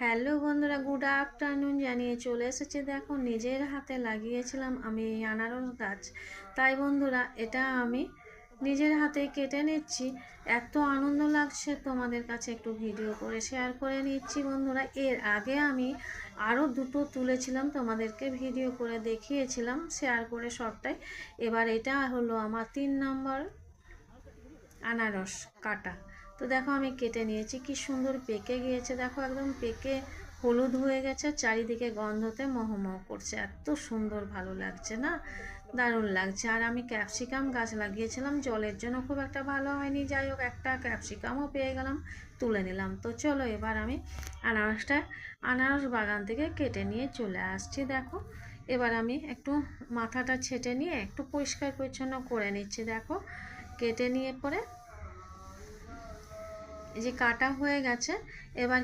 Hello বন্ধুরা, good afternoon জানিয়ে চলে এসেছে। দেখো, নিজের হাতে লাগিয়েছিলাম আমি এই আনারস গাছ। তাই বন্ধুরা, এটা আমি নিজের হাতে কেটে নিচ্ছি। এত আনন্দ লাগছে, তোমাদের কাছে একটু ভিডিও করে শেয়ার করে নিচ্ছি বন্ধুরা। এর আগে আমি আরও দুটো তুলেছিলাম, তোমাদেরকে ভিডিও করে দেখিয়েছিলাম, শেয়ার করে সবটাই। এবার এটা হলো আমার 3 নম্বর আনারস কাটা। তো দেখো, আমি কেটে নিয়েছি। কি সুন্দর পেকে গিয়েছে, দেখো একদম পেকে হলুদ হয়ে গেছে, চারিদিকে গন্ধতে মহমহ করছে, এত সুন্দর ভালো লাগছে না, দারুণ লাগছে। আর আমি ক্যাপসিকাম গাছ লাগিয়েছিলাম, জলের জন্য খুব একটা ভালো হয়নি, যাই হোক একটা ক্যাপসিকামও পেয়ে গেলাম, তুলে নিলাম। তো চলো এবার আমি আনারস বাগান থেকে কেটে নিয়ে চলে আসছি। দেখো, এবার আমি একটু মাথাটা ছেটে নিয়ে একটু পরিষ্কার পরিচ্ছন্ন করে নিচ্ছি। দেখো, কেটে নিয়ে পরে এই যে কাটা হয়ে গেছে, এবার